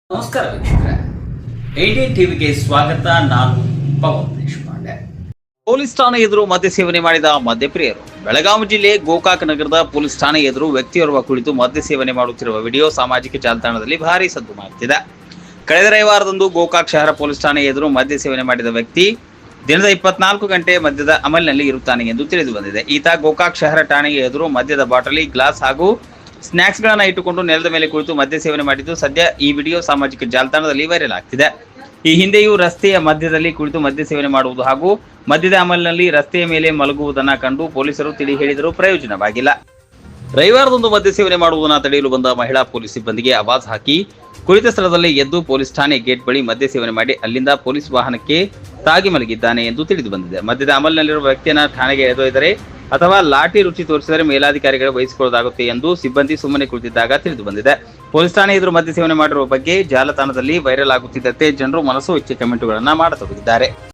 ನಮಸ್ಕಾರ ವೀಕ್ಷಕರೇ, 18 ಟಿವಿಗೆ ಸ್ವಾಗತ. ನಾನು ಪವನ್ ದೇಶಪಾಂಡೆ. ಪೊಲೀಸ್ ಠಾಣೆ ಎದುರು ಮದ್ಯ ಸೇವನೆ ಮಾಡಿದ ಮದ್ಯಪ್ರಿಯರು. ಬೆಳಗಾವಿ ಜಿಲ್ಲೆ ಗೋಕಾಕ್ ನಗರದ ಪೊಲೀಸ್ ಠಾಣೆ ಎದುರು ವ್ಯಕ್ತಿಯೋರ್ವ ಕುಳಿತು ಮದ್ಯ ಸೇವನೆ ಮಾಡುತ್ತಿರುವ ವಿಡಿಯೋ ಸಾಮಾಜಿಕ ಜಾಲತಾಣದಲ್ಲಿ ಭಾರೀ ಸದ್ದು ಮಾಡುತ್ತಿದೆ. ಕಳೆದ ರವಿವಾರದಂದು ಗೋಕಾಕ್ ಶಹರ ಪೊಲೀಸ್ ಠಾಣೆ ಎದುರು ಮದ್ಯ ಸೇವನೆ ಮಾಡಿದ ವ್ಯಕ್ತಿ ದಿನದ 24 ಗಂಟೆ ಮದ್ಯದ ಅಮಲಿನಲ್ಲಿ ಇರುತ್ತಾನೆ ಎಂದು ತಿಳಿದು ಬಂದಿದೆ. ಈತ ಗೋಕಾಕ್ ಶಹರ ಠಾಣೆಗೆ ಎದುರು ಮದ್ಯದ ಬಾಟಲಿ, ಗ್ಲಾಸ್ ಹಾಗೂ ಸ್ನಾಕ್ಸ್ ಗಳನ್ನ ಇಟ್ಟುಕೊಂಡು ನೆಲದ ಮೇಲೆ ಕುಳಿತು ಮದ್ಯ ಸೇವನೆ ಮಾಡಿದ್ದು ಸದ್ಯ ಈ ವಿಡಿಯೋ ಸಾಮಾಜಿಕ ಜಾಲತಾಣದಲ್ಲಿ ವೈರಲ್ ಆಗ್ತಿದೆ. ಈ ಹಿಂದೆಯೂ ರಸ್ತೆಯ ಮಧ್ಯದಲ್ಲಿ ಕುಳಿತು ಮದ್ಯ ಸೇವನೆ ಮಾಡುವುದು ಹಾಗೂ ಮದ್ಯದ ಅಮಲಿನಲ್ಲಿ ರಸ್ತೆಯ ಮೇಲೆ ಮಲಗುವುದನ್ನು ಕಂಡು ಪೊಲೀಸರು ತಿಳಿ ಹೇಳಿದರೂ ಪ್ರಯೋಜನವಾಗಿಲ್ಲ. ರವಿವಾರದಂದು ಮದ್ಯ ಸೇವನೆ ಮಾಡುವುದನ್ನು ತಡೆಯಲು ಬಂದ ಮಹಿಳಾ ಪೊಲೀಸ್ ಸಿಬ್ಬಂದಿಗೆ ಆವಾಜ್ ಹಾಕಿ ಕುಳಿತ ಸ್ಥಳದಲ್ಲಿ ಎದ್ದು ಪೊಲೀಸ್ ಠಾಣೆ ಗೇಟ್ ಬಳಿ ಮದ್ಯ ಸೇವನೆ ಮಾಡಿ ಅಲ್ಲಿಂದ ಪೊಲೀಸ್ ವಾಹನಕ್ಕೆ ತಾಗಿ ಮಲಗಿದ್ದಾನೆ ಎಂದು ತಿಳಿದು ಬಂದಿದೆ. ಮದ್ಯದ ಅಮಲಿನಲ್ಲಿರುವ ವ್ಯಕ್ತಿಯನ್ನು ಠಾಣೆಗೆ ಎಳೆದೊಯ್ದರೆ ಅಥವಾ ಲಾಠಿ ರುಚಿ ತೋರಿಸಿದರೆ ಮೇಲಾಧಿಕಾರಿಗಳು ವಹಿಸಿಕೊಳ್ಳಲಾಗುತ್ತೆ ಎಂದು ಸಿಬ್ಬಂದಿ ಸುಮ್ಮನೆ ಕುಳಿತಿದ್ದಾಗ ತಿಳಿದು ಬಂದಿದೆ. ಪೊಲೀಸ್ ಠಾಣೆ ಎದುರು ಮದ್ಯ ಸೇವನೆ ಮಾಡಿರುವ ಬಗ್ಗೆ ಜಾಲತಾಣದಲ್ಲಿ ವೈರಲ್ ಆಗುತ್ತಿದ್ದಂತೆ ಜನರು ಮನಸು ಇಚ್ಛೆ ಕಮೆಂಟ್ಗಳನ್ನು ಮಾಡತೊಡಗಿದ್ದಾರೆ.